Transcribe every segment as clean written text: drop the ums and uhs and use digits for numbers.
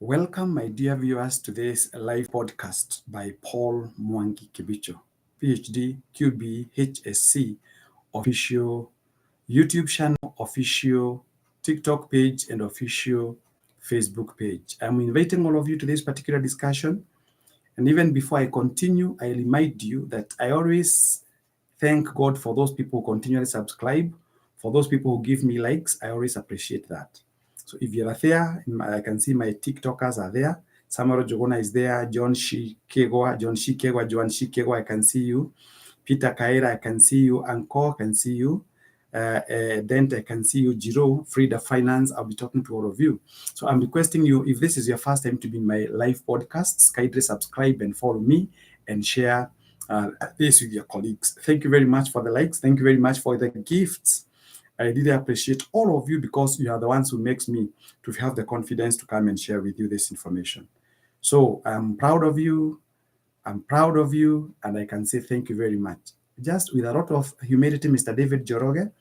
Welcome, my dear viewers, to this live podcast by Paul Mwangi Kibicho, PhD, QB, HSC, official YouTube channel, official TikTok page, and official Facebook page. I'm inviting all of you to this particular discussion. And even before I continue, I remind you that I always thank God for those people who continually subscribe, for those people who give me likes. I always appreciate that. So if you're there, I can see my TikTokers are there. Samaro Jogona is there. John Shikegwa, Joan Shikegwa, I can see you. Peter Kaira, I can see you. Anko, I can see you. Dent, I can see you. Jiro, Frida Finance, I'll be talking to all of you. So I'm requesting you, if this is your first time to be in my live podcasts, kindly subscribe and follow me and share this with your colleagues. Thank you very much for the likes. Thank you very much for the gifts. I really appreciate all of you because you are the ones who makes me to have the confidence to come and share with you this information. So I'm proud of you. I'm proud of you, and I can say thank you very much. Just with a lot of humility, Mr. David Joroge,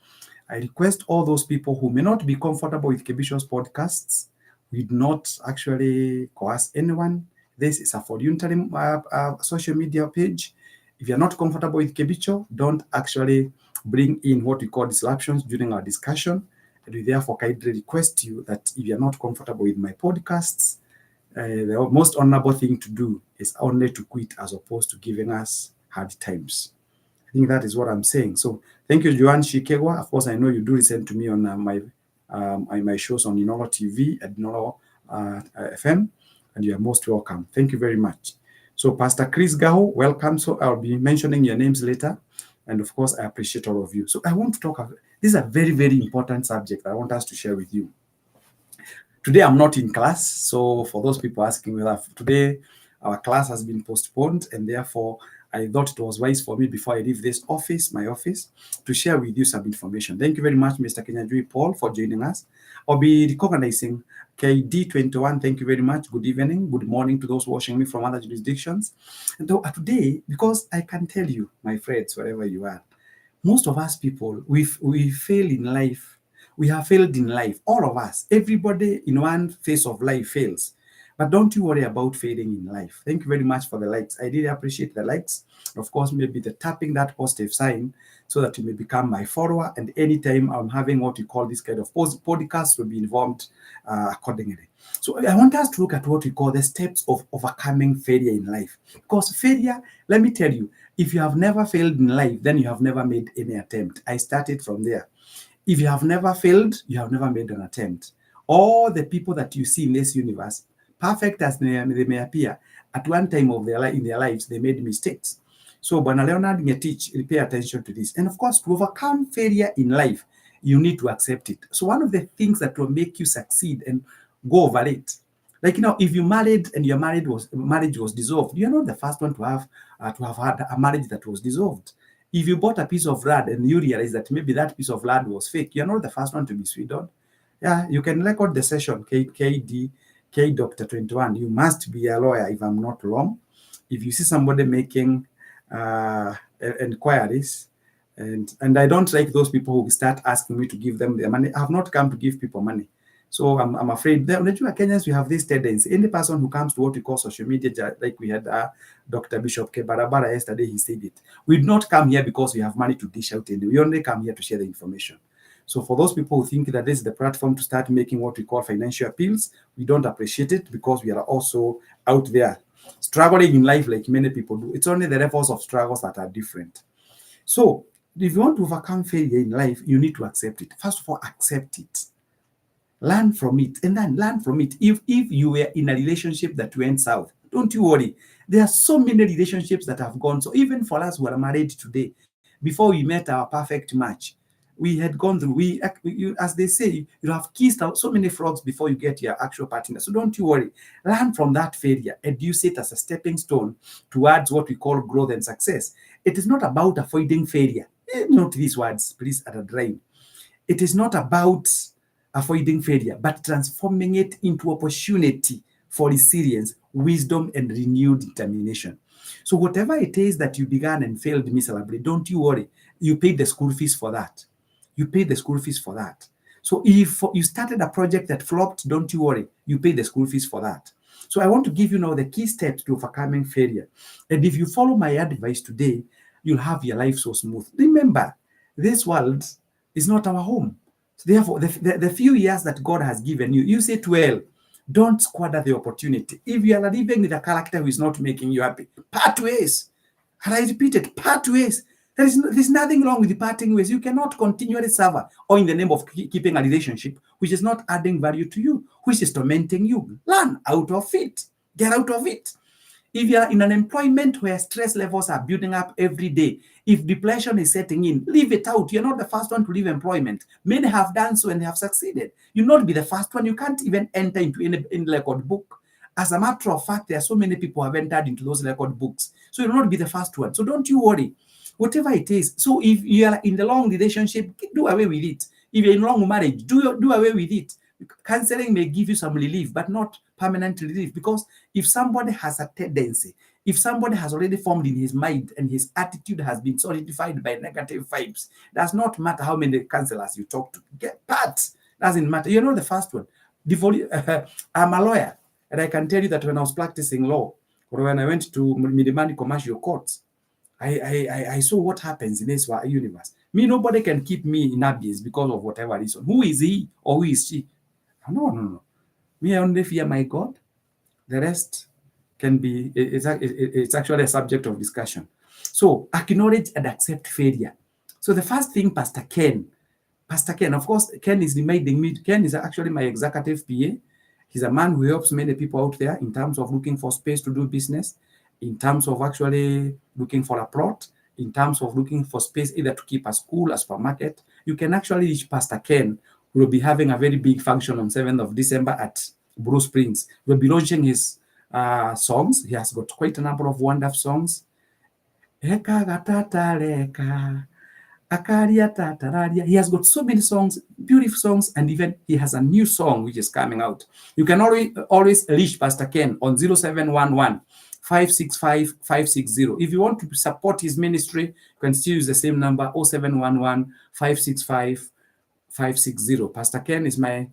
I request all those people who may not be comfortable with Kebisho's podcasts, we do not actually coerce anyone. This is a voluntary social media page. If you're not comfortable with Kebicho, don't actually bring in what we call disruptions during our discussion. And we therefore kindly request you that if you're not comfortable with my podcasts, the most honorable thing to do is only to quit as opposed to giving us hard times. I think that is what I'm saying. So thank you, Joan Shikegwa. Of course, I know you do listen to me on my shows on Inolo TV and Inolo FM, and you are most welcome. Thank you very much. So Pastor Chris Gaho, welcome. So I'll be mentioning your names later. And of course, I appreciate all of you. So I want to talk about, this is a very, very important subject I want us to share with you. Today, I'm not in class. So for those people asking whether today our class has been postponed, and therefore I thought it was wise for me before I leave this office, my office, to share with you some information. Thank you very much, Mr. Kenyajui Paul, for joining us. I'll be recognizing KD21. Thank you very much. Good evening. Good morning to those watching me from other jurisdictions. And today, because I can tell you, my friends, wherever you are, most of us people, we fail in life. We have failed in life. All of us, everybody in one phase of life fails. But don't you worry about failing in life. Thank you very much for the likes. I really appreciate the likes. Of course, maybe the tapping that positive sign so that you may become my follower. And anytime I'm having what we call this kind of podcast, will be involved accordingly. So I want us to look at what we call the steps of overcoming failure in life. Because failure, let me tell you, if you have never failed in life, then you have never made any attempt. I started from there. If you have never failed, you have never made an attempt. All the people that you see in this universe, perfect as they may appear, at one time of in their lives, they made mistakes. So, Bwana Leonard Ngetich, pay attention to this. And of course, to overcome failure in life, you need to accept it. So one of the things that will make you succeed and go over it, like, if you married and your marriage was dissolved, you're not the first one to have had a marriage that was dissolved. If you bought a piece of land and you realize that maybe that piece of land was fake, you're not the first one to be sued on. Yeah, you can record the session, K Dr. 21. You must be a lawyer, if I'm not wrong. If you see somebody making inquiries, and I don't like those people who start asking me to give them their money. I have not come to give people money. So I'm afraid that Kenyans, we have this tendency. Any person who comes to what we call social media, like we had Dr. Bishop Kebarabara yesterday, he said it. We do not come here because we have money to dish out, and we only come here to share the information. So for those people who think that this is the platform to start making what we call financial appeals, we don't appreciate it because we are also out there struggling in life like many people do. It's only the levels of struggles that are different. So if you want to overcome failure in life, you need to accept it. First of all, accept it. Learn from it, and then learn from it. If you were in a relationship that went south, don't you worry. There are so many relationships that have gone. So even for us who are married today, before we met our perfect match, we had gone through, as they say, you have kissed out so many frogs before you get your actual partner. So don't you worry. Learn from that failure and use it as a stepping stone towards what we call growth and success. It is not about avoiding failure. Note these words, please, at a drain. It is not about avoiding failure, but transforming it into opportunity for resilience, wisdom, and renewed determination. So whatever it is that you began and failed miserably, don't you worry. You paid the school fees for that. You paid the school fees for that. So if you started a project that flopped, don't you worry, you pay the school fees for that. So I want to give you now the key steps to overcoming failure. And if you follow my advice today, you'll have your life so smooth. Remember, this world is not our home. So therefore, the few years that God has given you, use it well. Don't squander the opportunity. If you are living with a character who is not making you happy, part ways. And I repeat it, part ways. There's nothing wrong with parting ways. You cannot continually suffer or in the name of keeping a relationship which is not adding value to you, which is tormenting you. Learn out of it. Get out of it. If you are in an employment where stress levels are building up every day, if depression is setting in, leave it out. You're not the first one to leave employment. Many have done so and they have succeeded. You'll not be the first one. You can't even enter into any record book. As a matter of fact, there are so many people who have entered into those record books. So you'll not be the first one. So don't you worry. Whatever it is. So if you are in the long relationship, do away with it. If you're in long marriage, do away with it. Counseling may give you some relief, but not permanent relief. Because if somebody has a tendency, if somebody has already formed in his mind and his attitude has been solidified by negative vibes, does not matter how many counselors you talk to. Get part. Doesn't matter. You're not the first one. I'm a lawyer, and I can tell you that when I was practicing law, or when I went to Milimani commercial courts, I saw what happens in this universe. Me, nobody can keep me in abuse because of whatever reason. Who is he or who is she? No. Me, I only fear my God. The rest can be, it's actually a subject of discussion. So acknowledge and accept failure. So the first thing, Pastor Ken, of course, Ken is reminding me, Ken is actually my executive PA. He's a man who helps many people out there in terms of looking for space to do business, in terms of actually looking for a plot, in terms of looking for space either to keep a school, a supermarket. You can actually reach Pastor Ken, who will be having a very big function on 7th of December at Bruce Springs. We'll be launching his songs. He has got quite a number of wonderful songs. He has got so many songs, beautiful songs, and even he has a new song which is coming out. You can always reach Pastor Ken on 0711 565 560. If you want to support his ministry, you can still use the same number 0711 565 560. Pastor Ken is my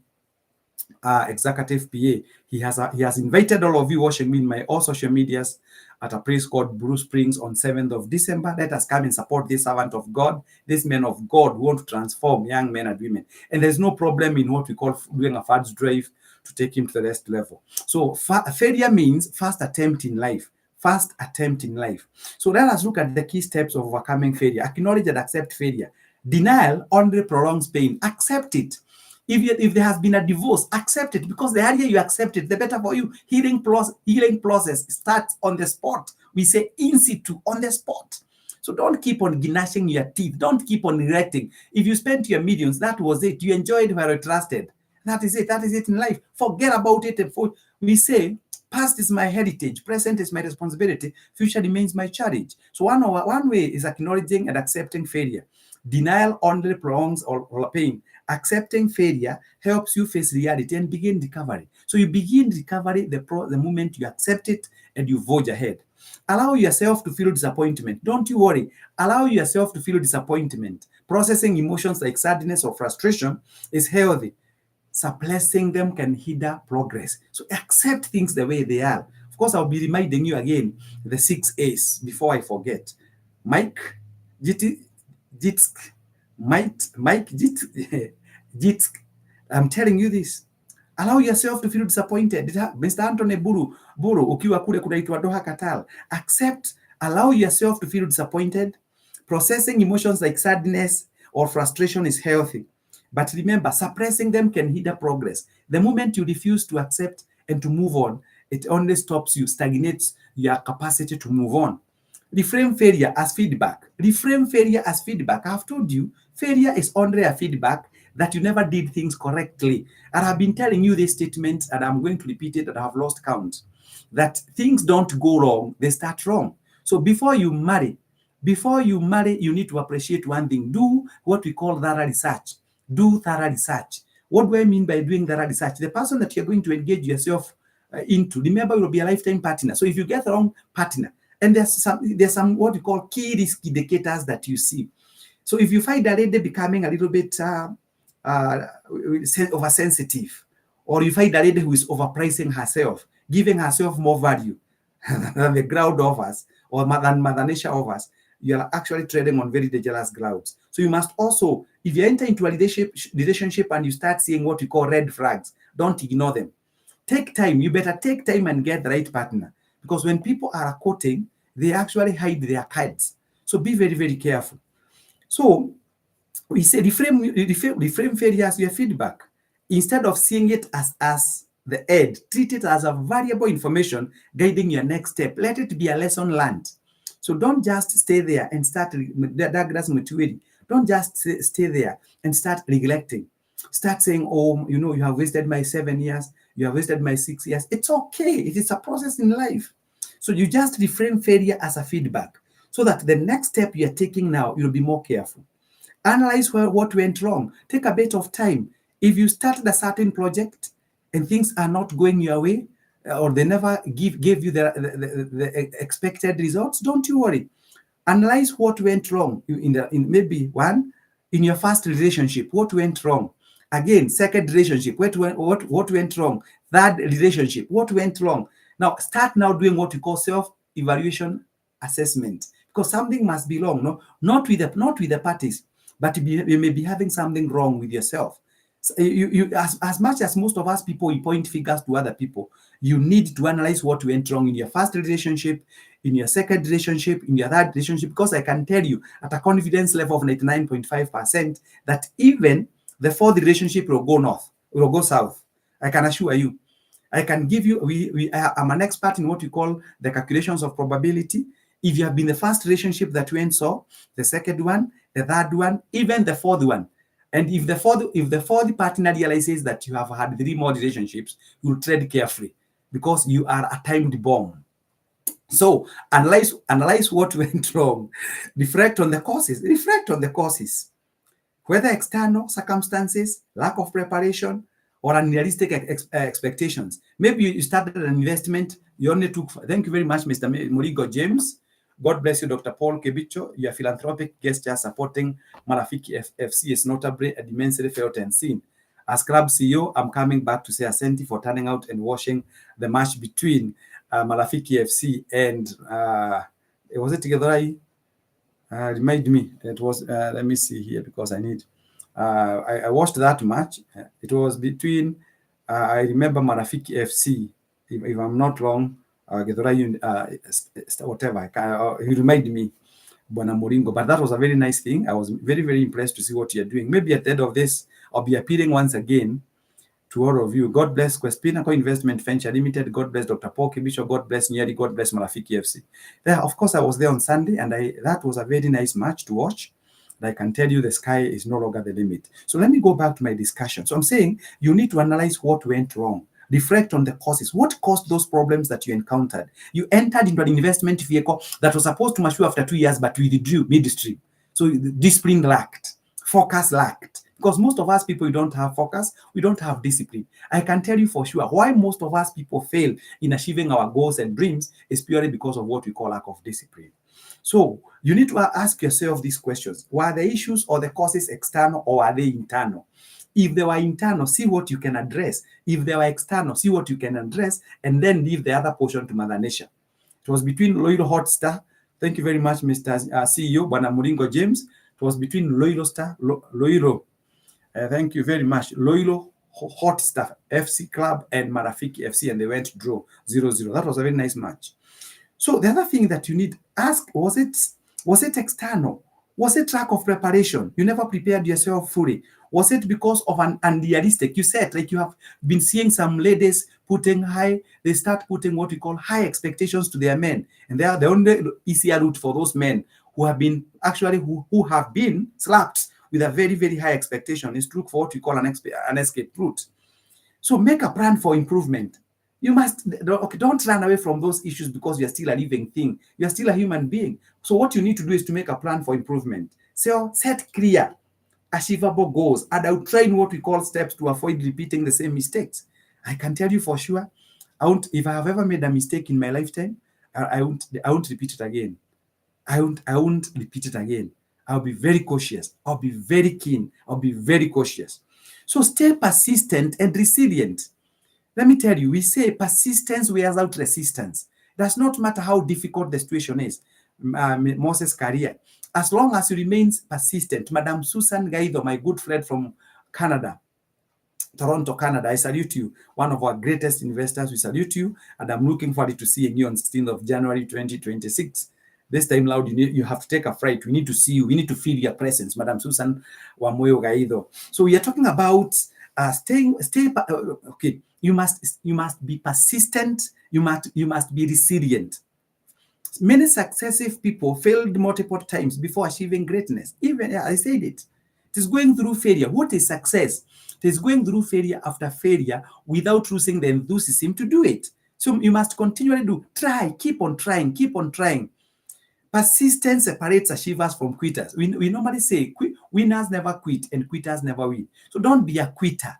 executive PA. He has invited all of you watching me in my all social medias at a place called Bruce Springs on 7th of December. Let us come and support this servant of God, this man of God who want to transform young men and women. And there's no problem in what we call doing a fast drive to take him to the next level. So failure means first attempt in life. First attempt in life. So let us look at the key steps of overcoming failure. Acknowledge and accept failure. Denial only prolongs pain. Accept it. If there has been a divorce, accept it, because the earlier you accept it, the better for you. Healing process starts on the spot. We say in situ, on the spot. So don't keep on gnashing your teeth. Don't keep on regretting. If you spent your millions, that was it. You enjoyed where you trusted. That is it. That is it in life. Forget about it. We say, past is my heritage, present is my responsibility, future remains my challenge. So one way is acknowledging and accepting failure. Denial only prolongs or pain. Accepting failure helps you face reality and begin recovery. So you begin recovery the moment you accept it and you forge ahead. Allow yourself to feel disappointment. Don't you worry. Allow yourself to feel disappointment. Processing emotions like sadness or frustration is healthy. Suppressing them can hinder progress. So accept things the way they are. Of course, I'll be reminding you again the 6 A's before I forget. Mike, Jitsk, Mike, Jitsk. I'm telling you this. Allow yourself to feel disappointed. Mr. Anthony Buru, ukiwa kule kunaitwa Doha, Qatar. Accept, allow yourself to feel disappointed. Processing emotions like sadness or frustration is healthy. But remember, suppressing them can hinder progress. The moment you refuse to accept and to move on, it only stops you, stagnates your capacity to move on. Reframe failure as feedback. Reframe failure as feedback. I've told you, failure is only a feedback that you never did things correctly. And I've been telling you this statement, and I'm going to repeat it, and I've lost count, that things don't go wrong, they start wrong. So before you marry, you need to appreciate one thing. Do what we call thorough research. Do thorough research. What do I mean by doing thorough research? The person that you're going to engage yourself into, remember, will be a lifetime partner. So if you get the wrong partner, and there's some what we call key risk indicators that you see. So if you find a lady becoming a little bit oversensitive, or you find a lady who is overpricing herself, giving herself more value than the ground offers, or than Mother Nature offers, you are actually treading on very dangerous grounds. So you must also, if you enter into a relationship and you start seeing what we call red flags, don't ignore them. Take time. You better take time and get the right partner, because when people are courting, they actually hide their cards. So be very, very careful. So we say reframe failure as your feedback. Instead of seeing it as the end, treat it as a valuable information guiding your next step. Let it be a lesson learned. So don't just stay there and start Douglas Mutuedi. Don't just stay there and start neglecting. Start saying, oh, you have wasted my 7 years, you have wasted my 6 years. It's okay. It is a process in life. So you just reframe failure as a feedback, so that the next step you're taking now, you'll be more careful. Analyze what went wrong. Take a bit of time. If you started a certain project and things are not going your way, or they never gave you the expected results, don't you worry. Analyze what went wrong in maybe one, in your first relationship, what went wrong. Again, second relationship, what went wrong. Third relationship, what went wrong. Now start now doing what we call self-evaluation assessment, because something must be wrong. No, not with the parties, but you may be having something wrong with yourself. So as much as most of us people, you point fingers to other people, you need to analyze what went wrong in your first relationship, in your second relationship, in your third relationship, because I can tell you at a confidence level of 99.5% that even the fourth relationship will go north, will go south. I can assure you. I can give you, I'm an expert in what we call the calculations of probability. If you have been the first relationship that went so, the second one, the third one, even the fourth one, and if the fourth partner realizes that you have had 3 more relationships, you'll tread carefully, because you are a timed bomb. So analyze what went wrong. Reflect on the causes. Whether external circumstances, lack of preparation, or unrealistic expectations. Maybe you started an investment, you only took, thank you very much, Mr. Murigo James. God bless you, Dr. Paul Kebicho. Your philanthropic gesture supporting Marafiki FC is notably and immensely felt and seen. As club CEO, I'm coming back to say asante for turning out and watching the match between Marafiki FC and was it together? Remind me. It was. Let me see here, because I need. I watched that match. It was between. I remember Marafiki FC. If I'm not wrong, whatever. He reminded me, Buana Moringo. But that was a very nice thing. I was very, very impressed to see what you're doing. Maybe at the end of this, I'll be appearing once again to all of you. God bless Quespinaco Investment Venture Limited. God bless Dr. Paul Kibisho. God bless Nyeri. God bless Marafiki FC. There, of course, I was there on Sunday, and that was a very nice match to watch. And I can tell you the sky is no longer the limit. So let me go back to my discussion. So I'm saying you need to analyze what went wrong. Reflect on the causes. What caused those problems that you encountered? You entered into an investment vehicle that was supposed to mature after 2 years, but we withdrew midstream. So discipline lacked, focus lacked. Because most of us people, we don't have focus, we don't have discipline. I can tell you for sure why most of us people fail in achieving our goals and dreams is purely because of what we call lack of discipline. So you need to ask yourself these questions. Were the issues or the causes external, or are they internal? If they were internal, see what you can address. If they were external, see what you can address, and then leave the other portion to Mother Nature. It was between Loilo Hotstar. Thank you very much, Mr. CEO, Bwana Muringo James. It was between Loilo. Thank you very much. Loilo Hotstar FC Club and Marafiki FC, and they went draw 0-0. That was a very nice match. So the other thing that you need ask, was it external? Was it lack of preparation? You never prepared yourself fully. Was it because of an unrealistic? You said, like, you have been seeing some ladies they start putting what we call high expectations to their men. And they are the only easier route for those men who have been who have been slapped with a very, very high expectation is to look for what we call an escape route. So make a plan for improvement. You must, don't run away from those issues because you're still a living thing. You're still a human being. So what you need to do is to make a plan for improvement. So set clear, achievable goals, and outline what we call steps to avoid repeating the same mistakes. I can tell you for sure, if I have ever made a mistake in my lifetime, I won't repeat it again. I won't repeat it again. I'll be very cautious. I'll be very keen. I'll be very cautious. So stay persistent and resilient. Let me tell you, we say persistence wears out resistance. It does not matter how difficult the situation is. Moses' career, as long as he remains persistent. Madam Susan Gaido, my good friend from Canada, Toronto, Canada, I salute you. One of our greatest investors, we salute you. And I'm looking forward to seeing you on 16th of January, 2026. This time loud, you have to take a flight. We need to see you. We need to feel your presence, Madam Susan Wamoyo Gaido. So we are talking about okay. You must be persistent. You must be resilient. Many successive people failed multiple times before achieving greatness. Even I said it. It is going through failure. What is success? It is going through failure after failure without losing the enthusiasm to do it. So you must continually try, keep on trying, keep on trying. Persistence separates achievers from quitters. We normally say winners never quit and quitters never win. So don't be a quitter.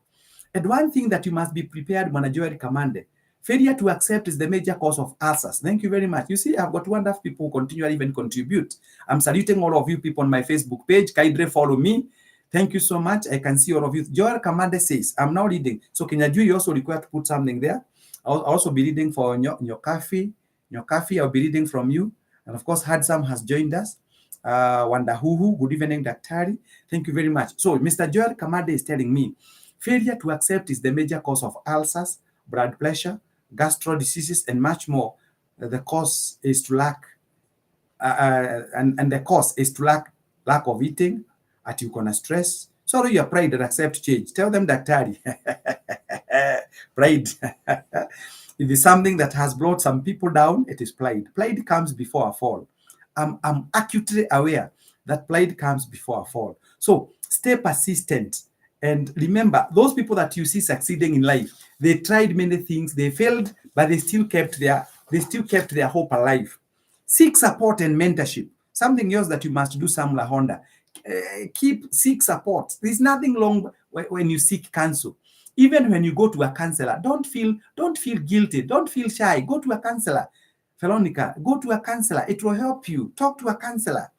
And one thing that you must be prepared, Manager Commanded, failure to accept is the major cause of ulcers. Thank you very much. You see, I've got wonderful people who continually even contribute. I'm saluting all of you people on my Facebook page. Kaidre, follow me. Thank you so much. I can see all of you. Joel Kamande says, I'm now reading. So Kenyaju, you also require to put something there. I'll also be reading for your coffee. Your coffee, I'll be reading from you. And of course, Hadsam has joined us. Wanda Huhu, good evening, Daktari. Thank you very much. So Mr. Joel Kamande is telling me, failure to accept is the major cause of ulcers, blood pressure, gastro diseases, and much more. The cause is to lack, and the cause is to lack of eating, at you gonna stress. Sorry, your pride and accept change. Tell them that, Tari. Pride. It is something that has brought some people down. It is pride. Pride comes before a fall. I'm acutely aware that pride comes before a fall. So stay persistent. And remember, those people that you see succeeding in life, they tried many things, they failed, but they still kept their hope alive. Seek support and mentorship. Something else that you must do, Samla Honda. Seek support. There's nothing wrong when you seek counsel. Even when you go to a counselor, don't feel guilty. Don't feel shy. Go to a counselor. Veronica, go to a counselor. It will help you. Talk to a counselor.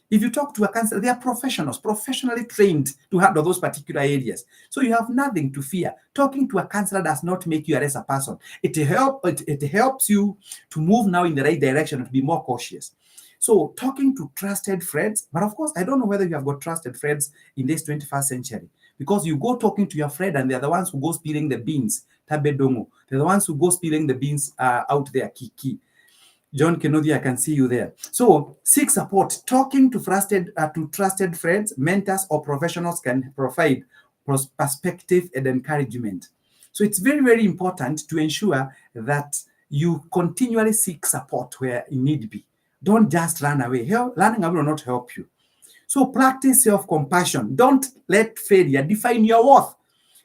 If you talk to a counselor, they are professionals, professionally trained to handle those particular areas. So you have nothing to fear. Talking to a counselor does not make you a lesser person. It helps you to move now in the right direction and to be more cautious. So talking to trusted friends, but of course, I don't know whether you have got trusted friends in this 21st century, because you go talking to your friend and they're the ones who go spilling the beans, tabedongo. They're the ones who go spilling the beans out there, kiki. John Kenodia, I can see you there. So seek support. Talking to trusted friends, mentors, or professionals can provide perspective and encouragement. So it's very, very important to ensure that you continually seek support where you need be. Don't just run away. Running away will not help you. So practice self-compassion. Don't let failure define your worth.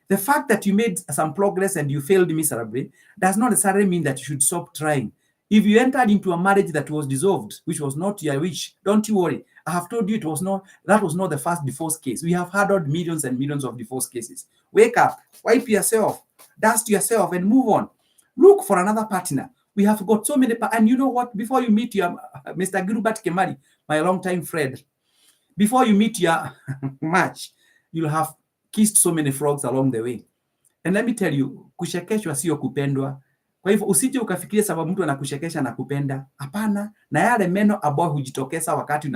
The fact that you made some progress and you failed miserably does not necessarily mean that you should stop trying. If you entered into a marriage that was dissolved, which was not your wish, don't you worry. I have told you that was not the first divorce case. We have handled millions and millions of divorce cases. Wake up, wipe yourself, dust yourself, and move on. Look for another partner. We have got so many, and you know what? Before you meet your Mr. Gilbert Kemari, my longtime friend, before you meet your match, you'll have kissed so many frogs along the way. And let me tell you, kushekeshwa sio kupendwa. Kwa hivyo usije ukafikiria sababu mtu anakushekesha na kupenda. Hapana, na yale meno ambayo hujitokeza wakati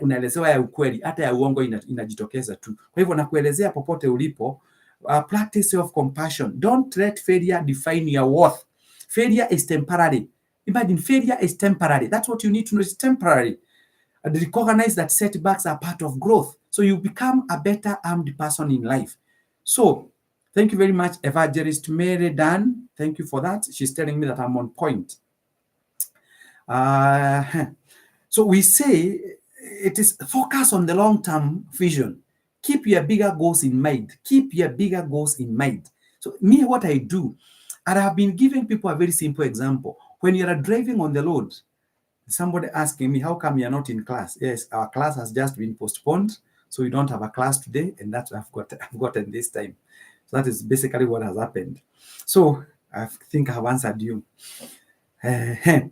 unaelezewa ya ukweli, hata ya uongo inajitokeza tu. Kwa hivyo nakuelezea popote ulipo, practice self-compassion. Don't let failure define your worth. Failure is temporary. Imagine, failure is temporary. That's what you need to know. It's temporary. And recognize that setbacks are part of growth. So you become a better armed person in life. So thank you very much, Evangelist Mary Dan. Thank you for that. She's telling me that I'm on point. So we say it is focus on the long-term vision. Keep your bigger goals in mind. Keep your bigger goals in mind. So me, what I do, and I have been giving people a very simple example. When you are driving on the road, somebody asking me, how come you're not in class? Yes, our class has just been postponed. So we don't have a class today, and that's what I've gotten this time. So that is basically what has happened. So I think I've answered you.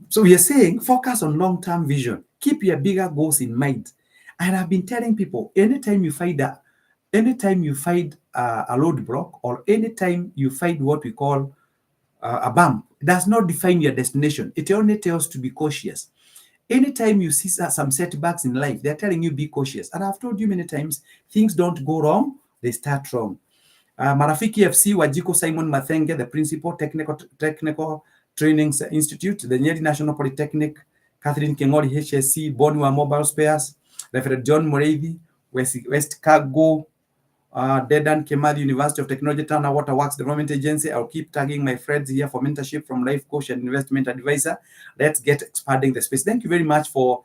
So we are saying focus on long-term vision. Keep your bigger goals in mind. And I've been telling people, anytime you find a roadblock, or anytime you find what we call a bump, does not define your destination. It only tells to be cautious. Anytime you see some setbacks in life, they're telling you be cautious. And I've told you many times, things don't go wrong, they start wrong. Marafiki FC, Wajiko Simon Mathenge, the principal, Technical Training Institute, the Nyeri National Polytechnic, Catherine Kengori, HSC, Bonua Mobile Spares, Reverend John Moreithi, West Cargo, Dedan Kemadi, University of Technology, Tana Waterworks Development Agency. I'll keep tagging my friends here for mentorship from life coach and investment advisor. Let's get expanding the space. Thank you very much for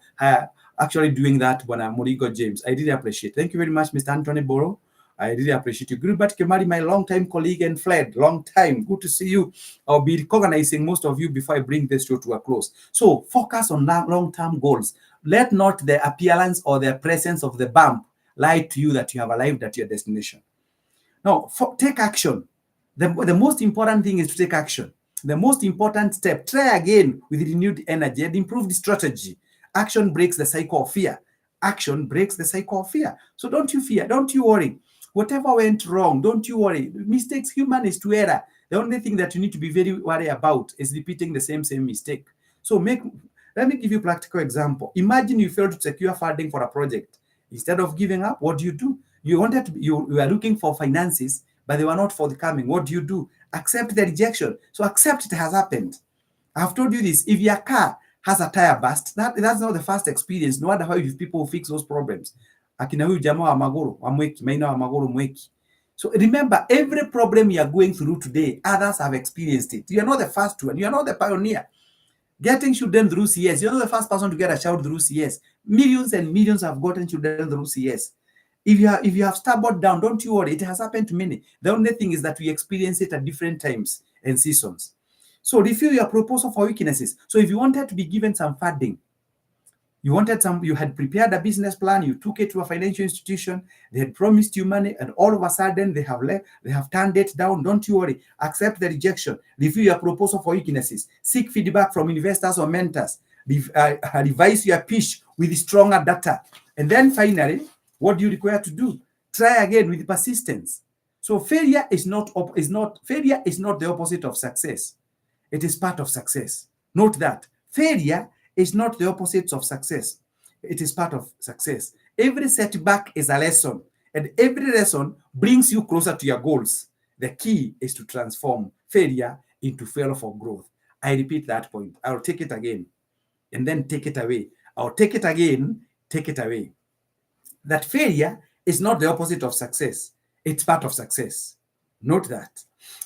actually doing that, Bwana Murigo James. I really appreciate it. Thank you very much, Mr. Anthony Boro. I really appreciate you. Gilbert Kemari, my long-time colleague and friend, long time. Good to see you. I'll be recognizing most of you before I bring this show to a close. So focus on long-term goals. Let not the appearance or the presence of the bump lie to you that you have arrived at your destination. Now, take action. The most important thing is to take action. The most important step, try again with renewed energy and improved strategy. Action breaks the cycle of fear. Action breaks the cycle of fear. So don't you fear, don't you worry. Whatever went wrong, don't you worry. Mistakes, human is to error. The only thing that you need to be very worried about is repeating the same mistake. So let me give you a practical example. Imagine you failed to secure funding for a project. Instead of giving up, what do? You are looking for finances, but they were not forthcoming. What do? Accept the rejection. So accept it has happened. I've told you this. If your car has a tire burst, that's not the first experience. No wonder how people fix those problems. Akina huyu jamaa wa Magoro, wa Mweki, Maina wa Magoro Mweki. So remember, every problem you are going through today, others have experienced it. You are not the first one. You are not the pioneer. Getting children through CS. You're not the first person to get a child through CS. Millions and millions have gotten children through CS. If you have stumbled down, don't you worry. It has happened to many. The only thing is that we experience it at different times and seasons. So review your proposal for weaknesses. So if you wanted to be given some funding, you had prepared a business plan, you took it to a financial institution, they had promised you money, and all of a sudden they have turned it down. Don't you worry. Accept the rejection. Review your proposal for weaknesses. Seek feedback from investors or mentors. Revise your pitch with stronger data. And then finally, what do you require to do? Try again with persistence. So failure is not the opposite of success. It is part of success. Note that. Failure is not the opposite of success. It is part of success. Every setback is a lesson, and every lesson brings you closer to your goals. The key is to transform failure into fuel for growth. I repeat that point. I'll take it again, and then take it away. I'll take it again, take it away. That failure is not the opposite of success. It's part of success. Note that.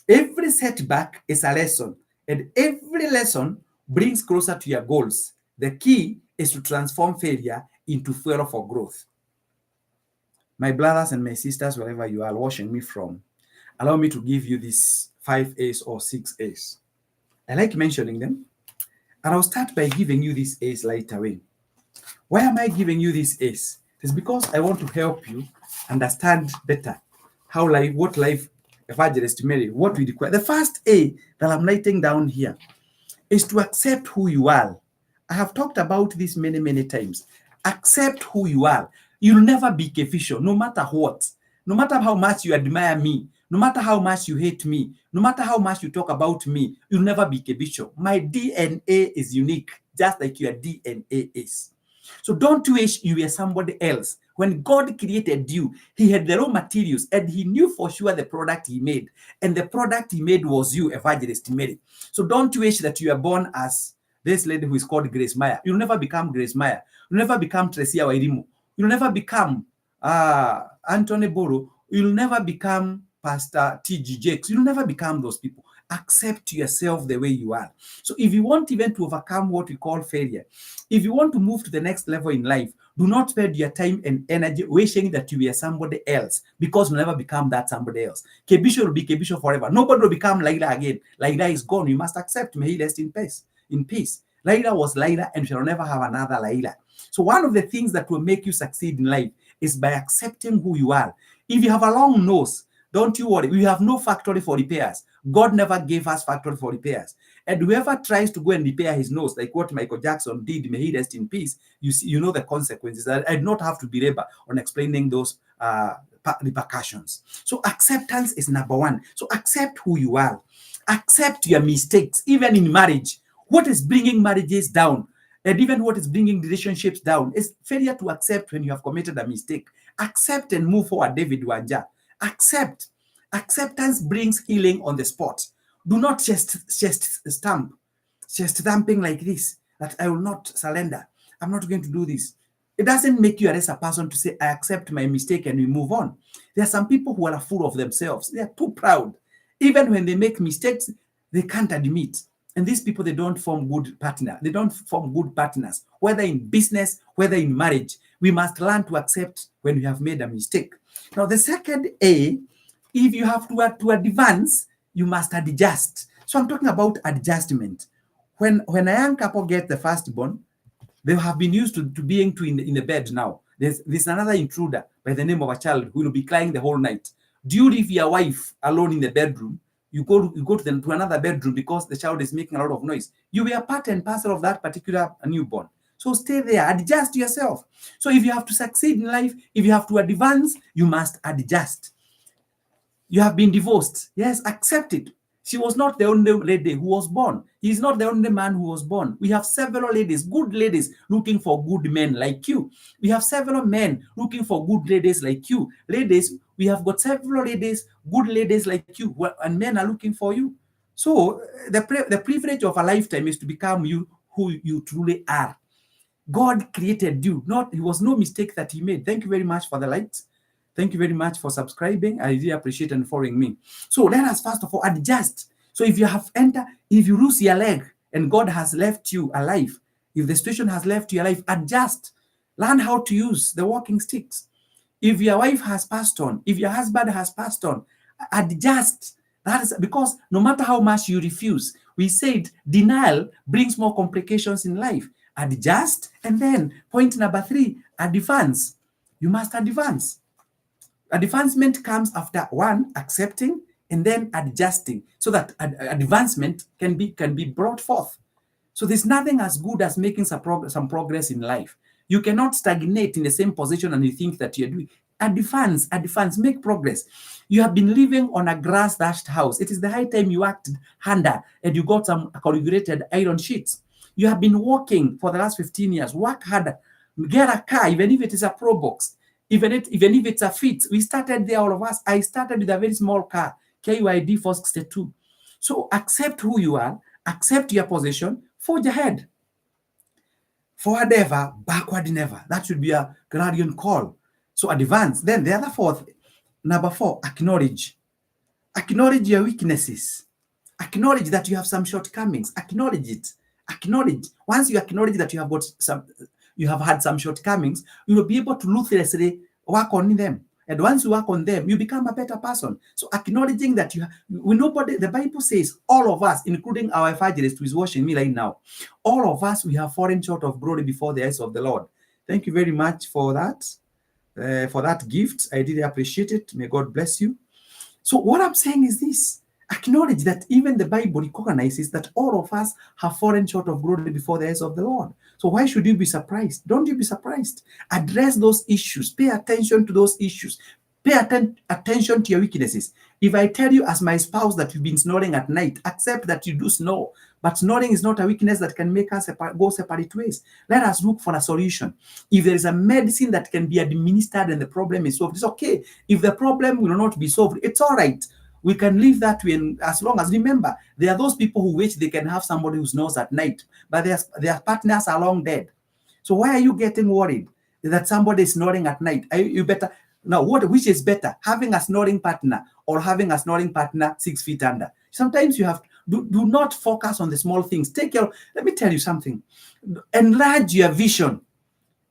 Every setback is a lesson, and every lesson brings closer to your goals. The key is to transform failure into fuel for growth. My brothers and my sisters, wherever you are watching me from, allow me to give you these 5 A's or 6 A's. I like mentioning them, and I'll start by giving you these A's right away. Why am I giving you these A's? It's because I want to help you understand better what life evangelist Mary, what we require. The first A that I'm writing down here is to accept who you are. I have talked about this many, many times. Accept who you are. You'll never be official, no matter what. No matter how much you admire me, no matter how much you hate me, no matter how much you talk about me, you'll never be Kebisho. My DNA is unique, just like your DNA is. So don't wish you were somebody else. When God created you, he had the raw materials and he knew for sure the product he made. And the product he made was you, Evangelist Mary. So don't wish that you are born as this lady who is called Grace Meyer. You'll never become Grace Meyer. You'll never become Tresia Wairimu. You'll never become Anthony Boro. You'll never become Pastor T.G. Jakes. You'll never become those people. Accept yourself the way you are. So if you want even to overcome what we call failure, if you want to move to the next level in life, do not spend your time and energy wishing that you are somebody else, because you'll never become that somebody else. Kebisho will be Kebisho forever. Nobody will become Laila again. Laila is gone. You must accept. May he rest in peace. Laila was Laila and shall never have another Laila. So one of the things that will make you succeed in life is by accepting who you are. If you have a long nose, don't you worry. We have no factory for repairs. God never gave us factory for repairs. And whoever tries to go and repair his nose, like what Michael Jackson did, may he rest in peace, you know the consequences. I do not have to belabor on explaining those repercussions. So acceptance is number one. So accept who you are. Accept your mistakes, even in marriage. What is bringing marriages down, and even what is bringing relationships down, is failure to accept when you have committed a mistake. Accept and move forward, David Wanja. Accept. Acceptance brings healing on the spot. Do not chest stamping like this, that I will not surrender. I'm not going to do this. It doesn't make you a lesser person to say, I accept my mistake and we move on. There are some people who are full of themselves. They are too proud. Even when they make mistakes, they can't admit. And these people, they don't form good partners. They don't form good partners, whether in business, whether in marriage. We must learn to accept when we have made a mistake. Now, the second A, if you have to advance, you must adjust. So I'm talking about adjustment. When a young couple get the firstborn, they have been used to being in the bed now. There's another intruder by the name of a child who will be crying the whole night. Do you leave your wife alone in the bedroom? You go to another bedroom because the child is making a lot of noise. You were part and parcel of that particular newborn. So stay there, adjust yourself. So if you have to succeed in life, if you have to advance, you must adjust. You have been divorced. Yes, accept it. She was not the only lady who was born. He is not the only man who was born. We have several ladies, good ladies, looking for good men like you. We have several men looking for good ladies like you. Ladies, we have got several ladies, good ladies like you, and men are looking for you. So the privilege of a lifetime is to become you who you truly are. God created you. It was no mistake that he made. Thank you very much for the likes. Thank you very much for subscribing. I really appreciate and following me. So let us first of all adjust. So if you lose your leg and God has left you alive, if the situation has left you alive, adjust. Learn how to use the walking sticks. If your wife has passed on, if your husband has passed on, adjust. That is because no matter how much you refuse, we said denial brings more complications in life. Adjust. And then point number 3, advance. You must advance. Advancement comes after one, accepting, and then adjusting, so that advancement can be brought forth. So there's nothing as good as making some progress in life. You cannot stagnate in the same position and you think that you're doing. Advance, make progress. You have been living on a grass-thatched house. It is the high time you acted harder and you got some corrugated iron sheets. You have been working for the last 15 years. Work harder. Get a car, even if it is a Pro Box. Even if it's a Fit. We started there, all of us. I started with a very small car, KYD 462. So accept who you are, accept your position, forge ahead. Forward ever, backward never. That should be a clarion call. So advance. Then the other fourth, number 4, acknowledge. Acknowledge your weaknesses. Acknowledge that you have some shortcomings. Acknowledge it. Acknowledge. Once you acknowledge that you have had some shortcomings, you will be able to ruthlessly work on them. And once you work on them, you become a better person. So acknowledging that the Bible says, all of us, including our evangelist who is watching me right now, all of us, we have fallen short of glory before the eyes of the Lord. Thank you very much for that gift. I really appreciate it. May God bless you. So what I'm saying is this. Acknowledge that even the Bible recognizes that all of us have fallen short of glory before the eyes of the Lord. So why should you be surprised? Don't you be surprised. Address those issues. Pay attention to those issues. Pay attention to your weaknesses. If I tell you as my spouse that you've been snoring at night, accept that you do snore. But snoring is not a weakness that can make us go separate ways. Let us look for a solution. If there is a medicine that can be administered and the problem is solved, it's okay. If the problem will not be solved, it's all right. We can leave that way, as long as, remember, there are those people who wish they can have somebody who snores at night, but their partners are long dead. So why are you getting worried that somebody is snoring at night? You better now. Which is better, having a snoring partner or having a snoring partner 6 feet under? Sometimes you have do not focus on the small things. Let me tell you something. Enlarge your vision.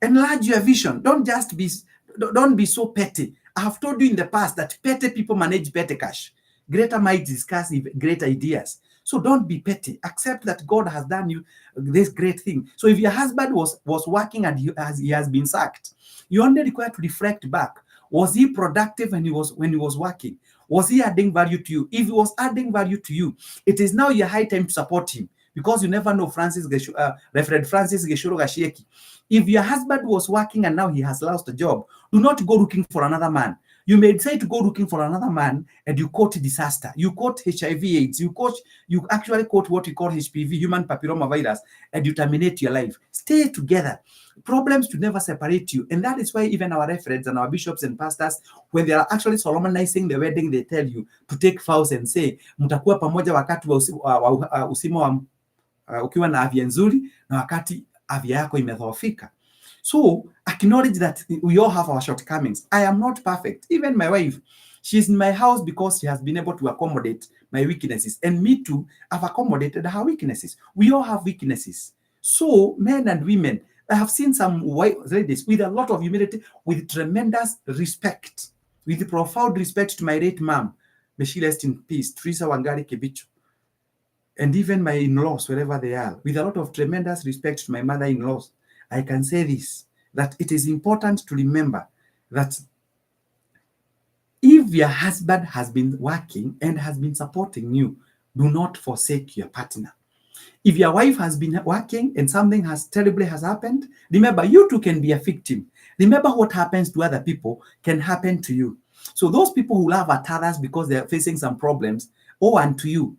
Enlarge your vision. Don't be so petty. I have told you in the past that petty people manage petty cash. Greater minds discuss great ideas. So don't be petty. Accept that God has done you this great thing. So if your husband was working and he has been sacked, you only require to reflect back. Was he productive when he was working? Was he adding value to you? If he was adding value to you, it is now your high time to support him, because you never know Reverend Francis Geshuro Gashieki. If your husband was working and now he has lost a job, do not go looking for another man. You may decide to go looking for another man and you quote disaster. You quote HIV/AIDS. You actually quote what you call HPV, human papillomavirus, and you terminate your life. Stay together. Problems to never separate you. And that is why even our referents and our bishops and pastors, when they are actually solemnizing the wedding, they tell you to take vows and say, mtakuwa pamoja wakati wa usimo wa ukiwa na afya nzuri na wakati afya yako imedhoofika. So acknowledge that we all have our shortcomings. I am not perfect. Even my wife, she's in my house because she has been able to accommodate my weaknesses. And me too, I've accommodated her weaknesses. We all have weaknesses. So men and women, I have seen some ladies with a lot of humility, with tremendous respect, with profound respect to my late mom. May she rest in peace, Teresa Wangari Kibicho. And even my in-laws, wherever they are, with a lot of tremendous respect to my mother-in-laws, I can say this, that it is important to remember that if your husband has been working and has been supporting you, do not forsake your partner. If your wife has been working and something terribly has happened, remember, you too can be a victim. Remember, what happens to other people can happen to you. So those people who laugh at others because they're facing some problems, and to you,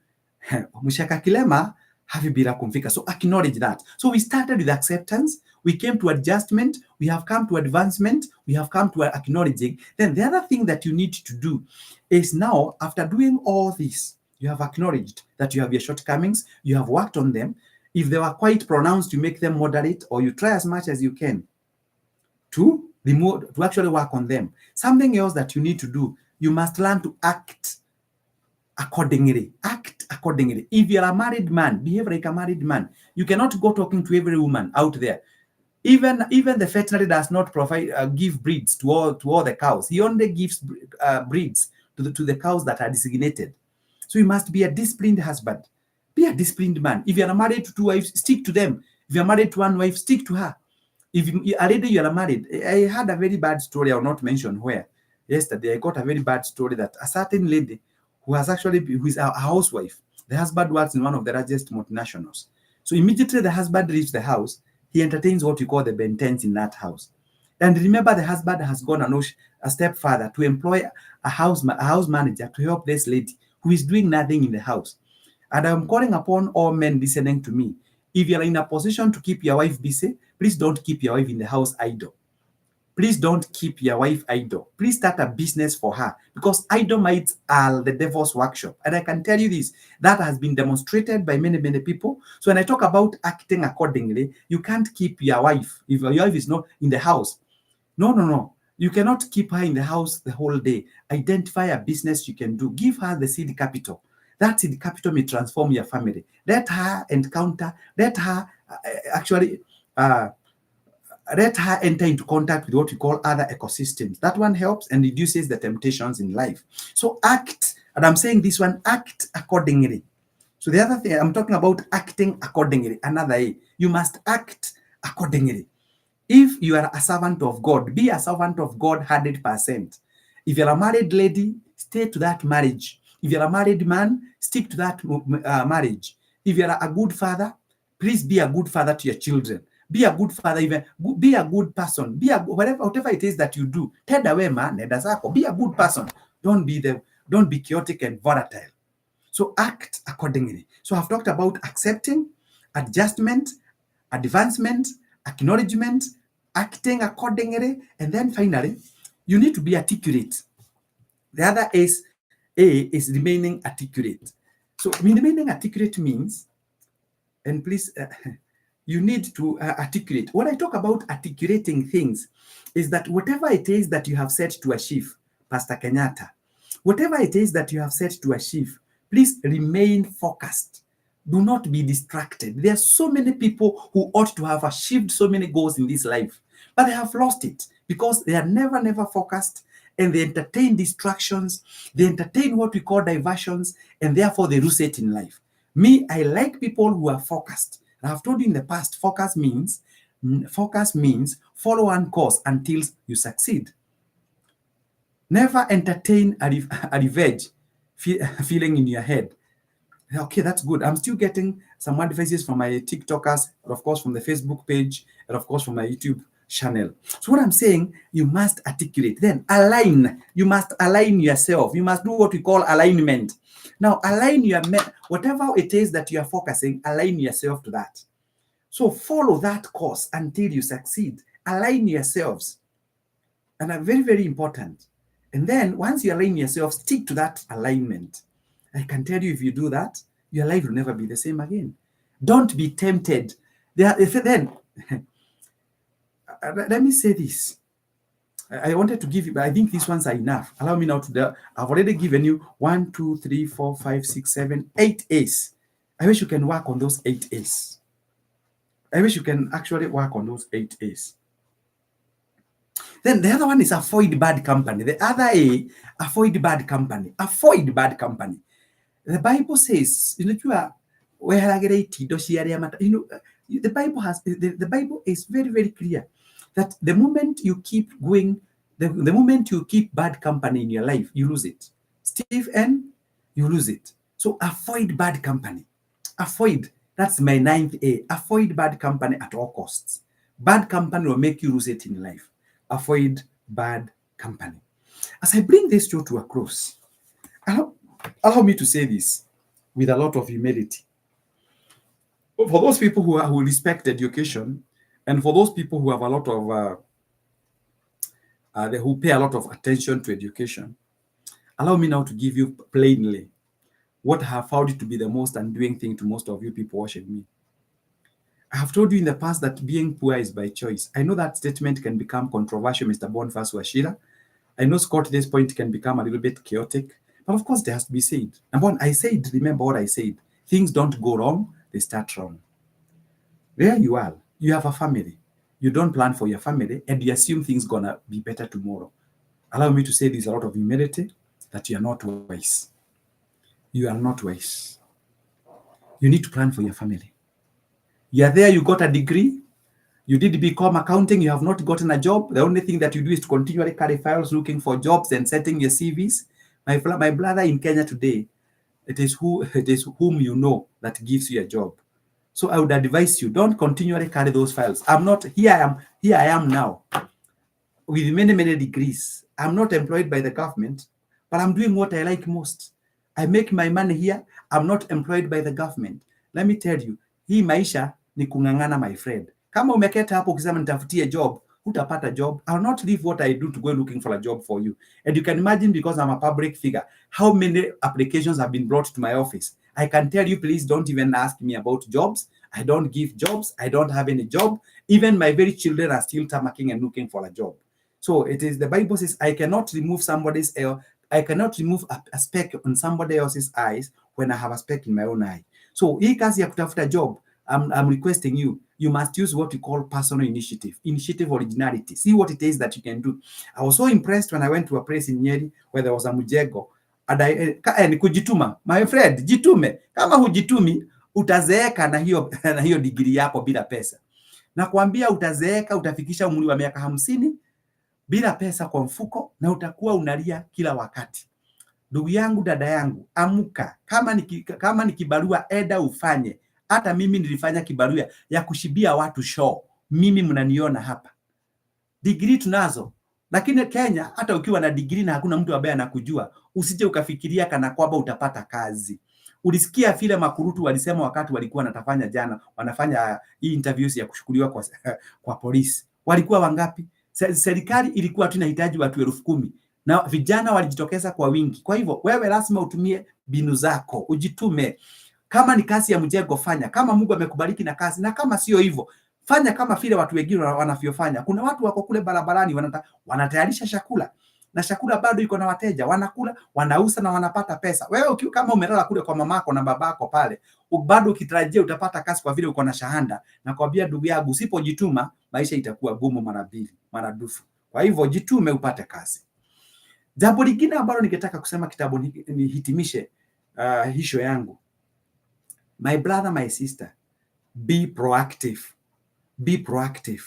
Mushaka Kilema, havibira kumfika. So acknowledge that. So we started with acceptance, we came to adjustment, we have come to advancement, we have come to acknowledging. Then the other thing that you need to do is now, after doing all this, you have acknowledged that you have your shortcomings, you have worked on them. If they were quite pronounced, you make them moderate, or you try as much as you can to actually work on them. Something else that you need to do, you must learn to act accordingly. Act accordingly. If you're a married man, behave like a married man. You cannot go talking to every woman out there. Even the veterinary does not provide give breeds to all the cows. He only gives breeds to the cows that are designated. So you must be a disciplined husband. Be a disciplined man. If you are married to two wives, stick to them. If you are married to one wife, stick to her. If already you are married, I had a very bad story. I will not mention where. Yesterday, I got a very bad story that a certain lady who is a housewife. The husband works in one of the largest multinationals. So immediately the husband leaves the house, he entertains what you call the bentens in that house. And remember, the husband has gone a step further to employ a house manager to help this lady who is doing nothing in the house. And I'm calling upon all men listening to me. If you're in a position to keep your wife busy, please don't keep your wife in the house idle. Please don't keep your wife idle. Please start a business for her, because idle mites are the devil's workshop. And I can tell you this, that has been demonstrated by many, many people. So when I talk about acting accordingly, you can't keep your wife, if your wife is not in the house. No. You cannot keep her in the house the whole day. Identify a business you can do. Give her the seed capital. That seed capital may transform your family. Let her enter into contact with what we call other ecosystems. That one helps and reduces the temptations in life. So act, and I'm saying this one, act accordingly. So the other thing, I'm talking about acting accordingly. Another A, you must act accordingly. If you are a servant of God, be a servant of God 100%. If you're a married lady, stay to that marriage. If you're a married man, stick to that marriage. If you're a good father, please be a good father to your children. Be a good father, even be a good person. Whatever it is that you do. Tenda wema, nenda zako. Be a good person. Don't be chaotic and volatile. So act accordingly. So I've talked about accepting, adjustment, advancement, acknowledgement, acting accordingly, and then finally, you need to be articulate. The other is remaining articulate. So remaining articulate means, and please, you need to articulate. When I talk about articulating things, is that whatever it is that you have set to achieve, Pastor Kenyatta, whatever it is that you have set to achieve, please remain focused. Do not be distracted. There are so many people who ought to have achieved so many goals in this life, but they have lost it because they are never focused, and they entertain distractions, they entertain what we call diversions, and therefore they lose it in life. Me, I like people who are focused. I have told you in the past, focus means follow one course until you succeed. Never entertain a revenge feeling in your head. Okay, that's good. I'm still getting some advices from my TikTokers, and of course from the Facebook page, and of course from my YouTube channel. So what I'm saying, you must articulate, then align. You must align yourself. You must do what we call alignment. Now, align your, whatever it is that you are focusing, align yourself to that. So follow that course until you succeed. Align yourselves. And are very, very important. And then once you align yourself, stick to that alignment. I can tell you, if you do that, your life will never be the same again. Don't be tempted. Then, let me say this. I wanted to give you, but I think these ones are enough. Allow me now to, I've already given you 1, 2, 3, 4, 5, 6, 7, 8 A's. I wish you can work on those 8 A's. I wish you can actually work on those 8 A's. Then the other one is avoid bad company. The other A, avoid bad company. Avoid bad company. The Bible says, the Bible has, the Bible is very, very clear that the moment you keep going, the moment you keep bad company in your life, you lose it. Steve N, you lose it. So avoid bad company. Avoid. That's my 9th A. Avoid bad company at all costs. Bad company will make you lose it in life. Avoid bad company. As I bring this show to a close, allow me to say this with a lot of humility. For those people who respect education, and for those people who have a lot of, who pay a lot of attention to education, allow me now to give you plainly what I have found it to be the most undoing thing to most of you people watching me. I have told you in the past that being poor is by choice. I know that statement can become controversial, Mr. Boniface Washira. I know, Scott, this point can become a little bit chaotic, but of course, it has to be said. Number one, I said, remember what I said. Things don't go wrong, they start wrong. There you are. You have a family. You don't plan for your family, and you assume things gonna be better tomorrow. Allow me to say this, a lot of humility, that you are not wise. You are not wise. You need to plan for your family. You are there, you got a degree, you did become accounting, you have not gotten a job. The only thing that you do is to continually carry files looking for jobs and setting your CVs. My brother in Kenya today, it is whom you know that gives you a job. So I would advise you, don't continually carry those files. Here I am now with many, many degrees. I'm not employed by the government, but I'm doing what I like most. I make my money here. I'm not employed by the government. Let me tell you, hii maisha ni kung'ang'ana, my friend. Kama umeketa hapo ukisema nitafutie job, hutapata job. I'll not leave what I do to go looking for a job for you. And you can imagine, because I'm a public figure, how many applications have been brought to my office. I can tell you, please don't even ask me about jobs. I don't give jobs. I don't have any job. Even my very children are still tamarking and looking for a job. So it is, the Bible says, I cannot remove I cannot remove a speck on somebody else's eyes when I have a speck in my own eye. So hii kazi ya kutafuta job, I'm requesting you, you must use what we call personal initiative originality. See what it is that you can do. I was so impressed when I went to a place in Nyeri where there was a mujego. And kujituma, my friend, jitume. Kama hujitumi, utazeeka na hiyo degree yako bila pesa. Na kuambia utazeeka, utafikisha umri wa miaka 50 bila pesa kwa mfuko, na utakuwa unalia kila wakati. Ndugu yangu, dada yangu, amuka. Kama ni kibarua, eda ufanye. Hata mimi nilifanya kibarua ya kushibia watu show. Mimi mnaniona hapa. Degree tunazo. Lakini Kenya, hata ukiwa na degree na hakuna mtu ambaye anakujua, usije ukafikiria kana kwamba utapata kazi. Ulisikia vile makurutu walisema wakati walikuwa wanafanya hii interviews ya kushukuliwa kwa polisi. Walikuwa wangapi? Serikali ilikuwa tu inahitaji watu 10,000 na vijana walijitokeza kwa wingi. Kwa hivyo wewe lazima utumie binu zako, ujitume. Kama ni kazi ya mjengo, fanya. Kama Mungu amekubariki na kazi, na kama sio hivyo, fanya kama vile watu wengine wanavyofanya. Kuna watu wako kule barabarani wanatayarisha chakula, na chakula bado iko na wateja, wanakula, wanauza na wanapata pesa. Wewe kama umelala kule kwa mamako na babako pale, bado ukitarajia utapata kazi kwa vile uko na shahada, na kwambia ndugu yangu, usipojituma maisha itakuwa gumu maradufu. Kwa hivyo jitume upate kazi. Jambo lingine ambalo ningetaka kusema kitabu nihitimishe hisho yangu. My brother, my sister, be proactive. Be proactive.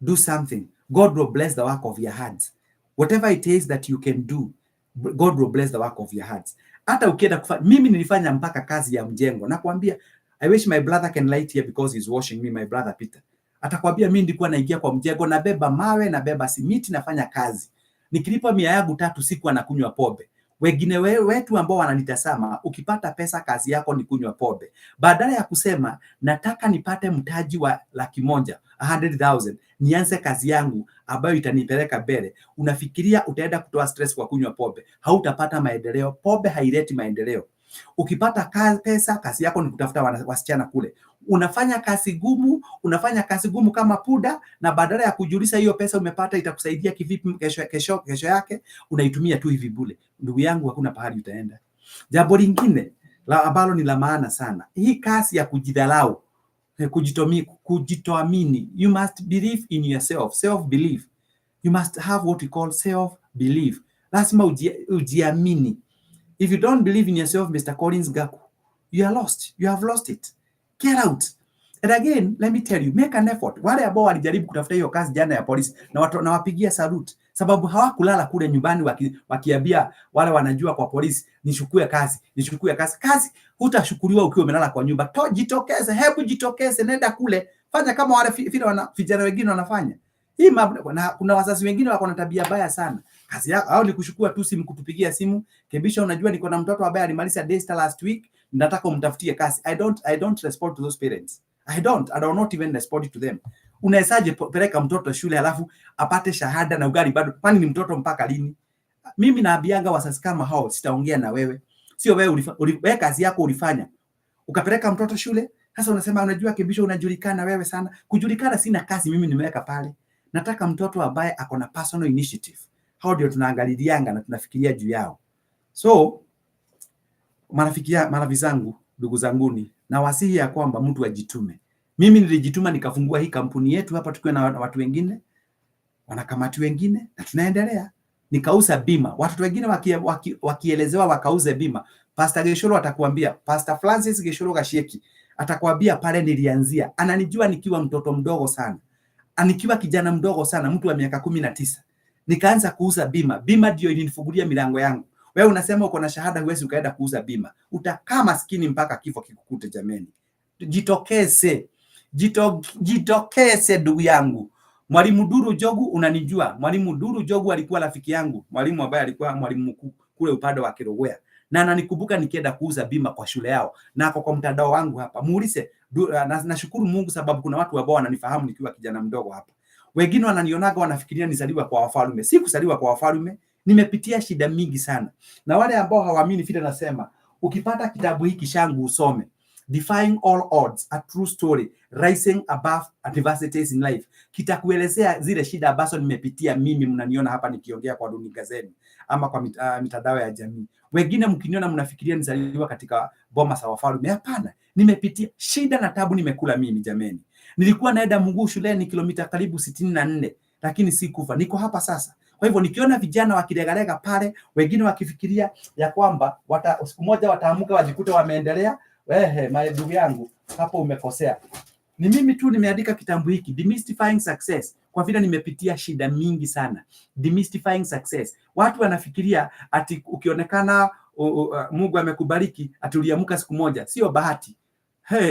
Do something. God will bless the work of your hands. Whatever it is that you can do, God will bless the work of your hands. Hata ukienda kufanya, mimi nilifanya mpaka kazi ya mjengo. Nakwambia, I wish my brother can light here because he's watching me, my brother Peter. Atakwambia mimi nilikuwa naingia kwa mjengo, nabeba mawe, nabeba simiti, nafanya kazi. Nikilipa 100 yangu 3 siku anakunywa pombe. Wengine wetu ambao wananitazama, ukipata pesa kazi yako ni kunywa pombe. Badala ya kusema nataka nipate mtaji wa 100,000, 100,000, nianze kazi yangu ambayo itanipeleka mbele, unafikiria utaenda kutoa stress kwa kunywa pombe. Hautapata maendeleo. Pombe haileti maendeleo. Ukipata pesa, kazi yako ni kutafuta wasichana kule. Unafanya kazi gumu kama puda, na badala ya kujiuliza hiyo pesa umepata itakusaidia kivipi kesho yake, unaitumia tu hivi bure. Ndugu yangu, hakuna pahali utaenda. Jambo lingine ambalo ni la maana sana, hii kazi ya kujidharau, kujitoamini. You must believe in yourself, self belief. You must have what we call self belief. Lazima ujiamini. If you don't believe in yourself, Mr. Collins Gaku, you are lost. You have lost it. Get out. And again, let me tell you, make an effort. Wale ambao walijaribu kutafuta hiyo kazi jana ya polisi, na wapigia salute, sababu hawakulala kule nyumbani wakiambia wale wanajua kwa polisi, nishukue kazi. Kazi hutashukuriwa ukiwa umelala kwa nyumba. Jitokeze, hebu jitokeze, nenda kule, fanya kama wale vijana wengine wanafanya. Kuna wazazi wengine wako na tabia baya sana. Kazi yao au ni kushukua tu simu, kutupigia simu, Kebisha, unajua niko na mtoto ambaye alimaliza Daystar last week, nataka umtafutie kazi. I don't respond to those parents. I don't not even respond to them. Unawezaje peleka mtoto shule alafu apate shahada na ugali bado? Kwani ni mtoto mpaka lini? Mimi naambianga wazazi kama hao, sitaongea na wewe. Sio wewe kazi yako ulifanya, ukapeleka mtoto shule. Sasa unasema unajua Kebisha, unajulikana wewe sana. Kujulikana sina kazi mimi nimeweka pale. Nataka mtoto ambaye ako na personal initiative. Hao ndio tunaangalianga na tunafikiria juu yao. So marafiki zangu, ndugu zanguni, na wasihi ya kwamba mtu ajitume. Mimi nilijituma nikafungua hii kampuni yetu hapa tukiwa na watu wengine, wanakamati wengine, na tunaendelea. Nikauza bima. Watu wengine wakielezewa wakauze bima. Pastor Geshoro atakwambia, Pastor Francis Geshoro Gashieki atakwambia pale nilianzia. Ananijua nikiwa mtoto mdogo sana. Nikiwa kijana mdogo sana, mtu wa miaka 19. Nikaanza kuuza bima. Bima ndio ilinifungulia milango yangu. Wewe unasema uko na shahada, huwezi ukaenda kuuza bima. Utakaa maskini mpaka kifo kikukute jameni. Jitokeze ndugu yangu. Mwalimu Duru Jogu, unanijua. Mwalimu Duru Jogu alikuwa rafiki yangu. Mwalimu ambaye alikuwa mwalimu mkuu kule upande wa Kirogwea. Na ananikumbuka nikienda kuuza bima kwa shule yao. Na ako kwa mtandao wangu hapa. Muulize. Nashukuru Mungu sababu kuna watu ambao wananifahamu nikiwa kijana mdogo hapa. Wengine wananionaga wanafikiria nizaliwa kwa wafalme. Si kuzaliwa kwa wafalme. Nimepitia shida mingi sana. Na wale ambao hawaamini vile nasema, ukipata kitabu hiki changu usome, Defying All Odds, A True Story, Rising Above Adversities in Life. Kitakuelezea zile shida ambazo nimepitia mimi, mnaniona hapa nikiongea kwa runinga zenu ama kwa mitandao ya jamii. Wengine mkiniona mnafikiria nizaliwa katika boma za wafalme. Hapana, nimepitia shida na tabu nimekula mimi jameni. Nilikuwa naenda mguu shuleni kilomita karibu 64, lakini sikufa. Niko hapa sasa. Kwa hivyo nikiona vijana wakilegalega pale, wengine wakifikiria ya kwamba siku moja wataamuka wajikuta wameendelea, ndugu yangu, hapo umekosea. Ni mimi tu nimeandika kitabu hiki, Demystifying Success, kwa vile nimepitia shida mingi sana. Demystifying Success. Watu wanafikiria ati ukionekana Mungu amekubariki ati uliamuka siku moja. Sio bahati.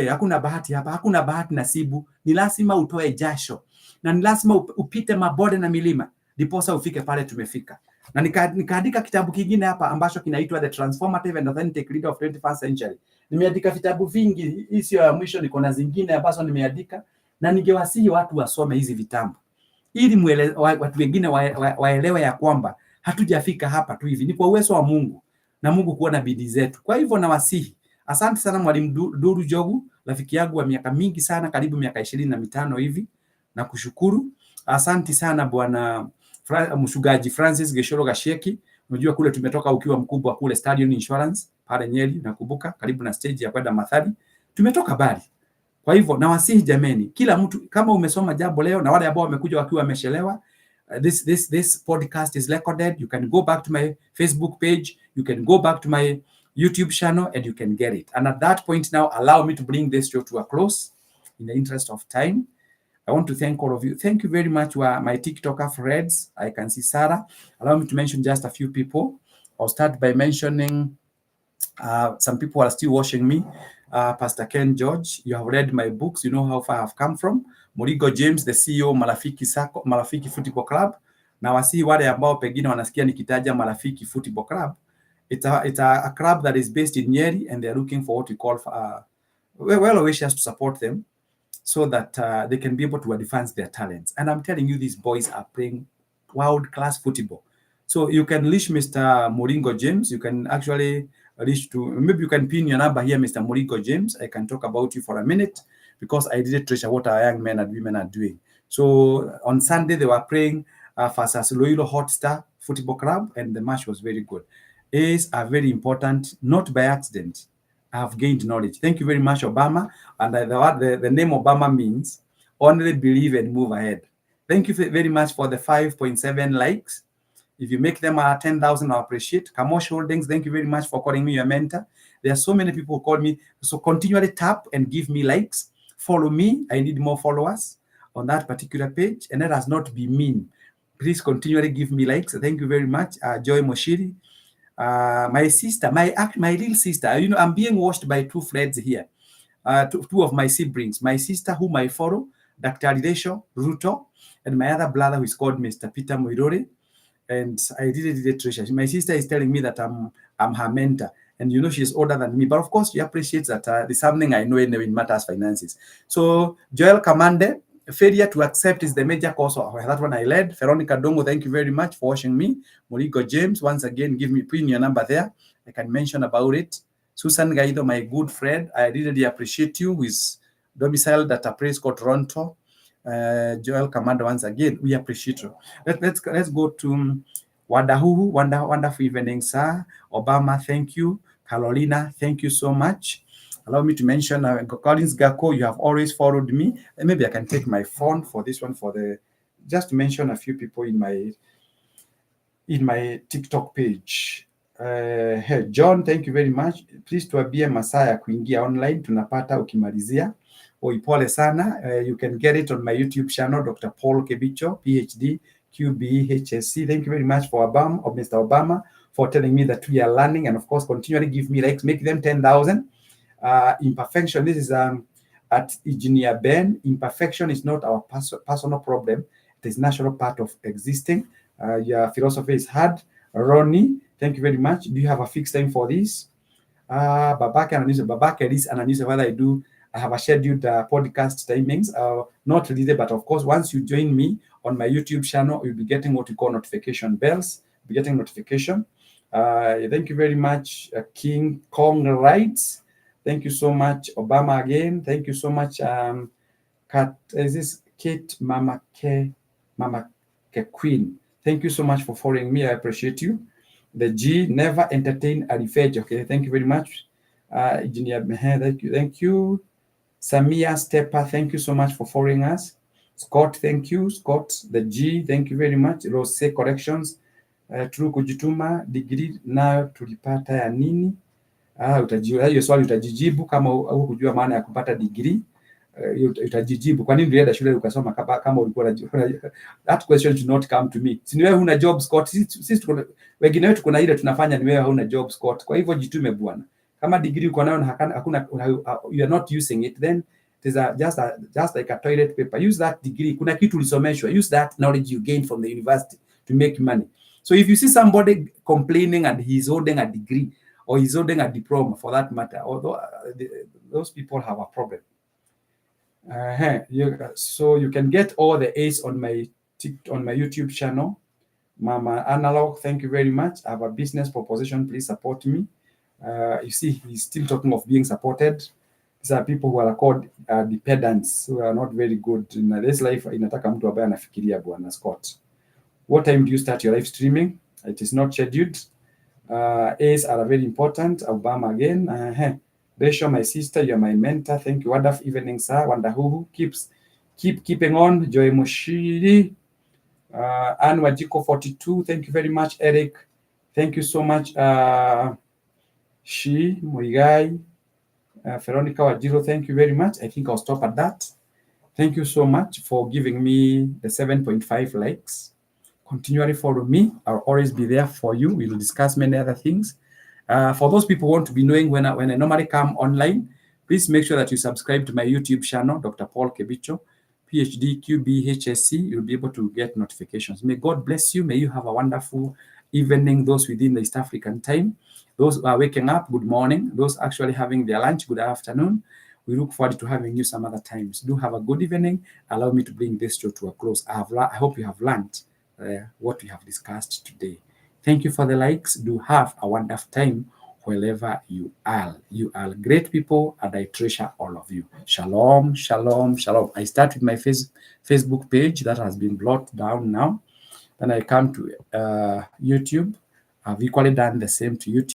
Hakuna bahati hapa, hakuna bahati nasibu. Ni lazima utoe jasho. Na ni lazima upite mabonde na milima. Diposa ufike pale tumefika. Na nikaandika kitabu kingine hapa ambacho kinaitwa The Transformative and Authentic Leader of 21st Century. Nimeandika vitabu vingi, hii sio ya mwisho, niko na zingine ambazo nimeandika, na ningewasihi watu wasome hizi vitabu ili watu wengine waelewe ya kwamba hatujafika hapa tu hivi, ni kwa uwezo wa Mungu na Mungu kuona bidii zetu. Kwa hivyo nawasihi, asante sana Mwalimu Duru Jogu, rafiki yangu wa miaka mingi sana, karibu miaka 25 hivi, na kushukuru. Asante sana Bwana Mshugaji Francis Geshoro Gashieki. Unajua kule tumetoka ukiwa mkubwa kule Stadium Insurance pale Nyeri, nakumbuka karibu na stage ya kwenda Mathari. Tumetoka bali. Kwa hivyo nawasihi jameni, kila mtu kama umesoma jambo leo, na wale ambao wamekuja wakiwa wameshelewa, this podcast is recorded. You can go back to my Facebook page, you can go back to my YouTube channel and you can get it. And at that point now, allow me to bring this show to a close in the interest of time. I want to thank all of you. Thank you very much, my TikToker friends. I can see Sarah. Allow me to mention just a few people. I'll start by mentioning some people are still watching me. Pastor Ken George. You have read my books. You know how far I've come from. Murigo James, the CEO Marafiki Football Club. Na wasi wale ambao pengine wanasikia nikitaja Marafiki Football Club. It's a club that is based in Nyeri, and they're looking for what we call well wishes to support them so that they can be able to advance their talents. And I'm telling you, these boys are playing world-class football. So you can reach Mr. Moringo James. You can actually reach to, maybe you can pin your number here, Mr. Moringo James. I can talk about you for a minute because I did treasure what our young men and women are doing. So on Sunday, they were playing versus Loyola Hot Star Football Club, and the match was very good. A's are very important, not by accident. I have gained knowledge. Thank you very much, Obama. And the name Obama means only believe and move ahead. Thank you very much for the 5.7 likes. If you make them 10,000, I appreciate. Kamosh Holdings, thank you very much for calling me your mentor. There are so many people who call me. So continually tap and give me likes. Follow me. I need more followers on that particular page. And let us not be mean. Please continually give me likes. Thank you very much. Joy Moshiri. My sister, my real sister, you know, I'm being watched by two friends here, two of my siblings. My sister, whom I follow, Dr. Alidesho Ruto, and my other brother, who is called Mr. Peter Moirore. And I really treasure. My sister is telling me that I'm her mentor, and you know she's older than me. But of course, she appreciates that there's something I know in matters finances. So Joel Kamande, failure to accept is the major cause of that one I led. Veronica Dongo, thank you very much for watching me. Morigo James, once again, pin your number there. I can mention about it. Susan Gaido, my good friend, I really appreciate you, who is domiciled at a place called Toronto. Joel Commander, once again, we appreciate you. Let's go to Wadahuhu. Wonderful evening, sir. Obama, thank you. Carolina, thank you so much. Allow me to mention Collins Gako, you have always followed me. And maybe I can take my phone for this one just to mention a few people in my TikTok page. Hey, John, thank you very much. Please tuambie masaa ya kuingia online tunapata ukimalizia. Pole sana. You can get it on my YouTube channel, Dr. Paul Kebicho, PhD, QB, HSC. Thank you very much for Mr. Obama, for telling me that we are learning, and of course, continually give me likes, make them 10,000. Imperfection, this is at Engineer Ben. Imperfection is not our personal problem. It is natural part of existing. Your philosophy is hard. Ronnie, thank you very much. Do you have a fixed time for this? Babake Ananisa, whether I have a scheduled podcast timings, not really, but of course, once you join me on my YouTube channel, you'll be getting what we call notification bells. You'll be getting notification. Thank you very much, King Kong Rights. Thank you so much, Obama again. Thank you so much, is this Kate Mama Ke Queen? Thank you so much for following me. I appreciate you. The G, never entertain a revenge. Okay, thank you very much. Engineer, thank you. Samia Stepper, thank you so much for following us. Scott, thank you. Scott, the G, thank you very much. Rose Corrections, True Kujituma, degree nayo tulipata ya nini? Hiyo swali utajijibu kama hukujua maana ya kupata degree. Utajijibu. Kwa nini ulienda shule ukasoma kama ulikuwa that question should not come to me. Si ni wewe huna job, Scott. Sisi wengine wetu kuna ile tunafanya, ni wewe hauna job, Scott. Kwa hivyo jitume bwana. Kama degree uko nayo na hakuna, you are not using it, then it is just like a toilet paper. Use that degree. Kuna kitu ulisomeshwa. Use that knowledge you gained from the university to make money. So if you see somebody complaining and he's holding a degree or he's holding a diploma, for that matter, although those people have a problem. So you can get all the A's on my YouTube channel. Mama Analog, thank you very much. I have a business proposition. Please support me. You see, he's still talking of being supported. These are people who are called dependents, who are not very good in this life. Inataka mtu ambaye anafikiria bwana Scott. What time do you start your live streaming? It is not scheduled. A's are very important. Obama again. Rachel, my sister, you're my mentor. Thank you. Wonderful evening, sir. Wonderful. Keep keeping on. Joy Moshiri. Anne Wajiko 42. Thank you very much, Eric. Thank you so much. Moigai. Veronica Wajiro, thank you very much. I think I'll stop at that. Thank you so much for giving me the 7.5 likes. Continually follow me. I'll always be there for you. We'll discuss many other things. For those people who want to be knowing when I normally come online, Please make sure that you subscribe to my YouTube channel, Dr. Paul Kebicho, PhD, QB, HSC. You'll be able to get notifications. May God bless you. May you have a wonderful evening, those within the East African time. Those who are waking up, good morning. Those actually having their lunch, good afternoon. We look forward to having you some other times. Do have a good evening. Allow me to bring this show to a close. I hope you have learned what we have discussed today. Thank you for the likes. Do have a wonderful time wherever you are. You are great people, and I treasure all of you. Shalom, shalom, shalom. I start with my Facebook page that has been brought down now. Then I come to YouTube. I've equally done the same to YouTube.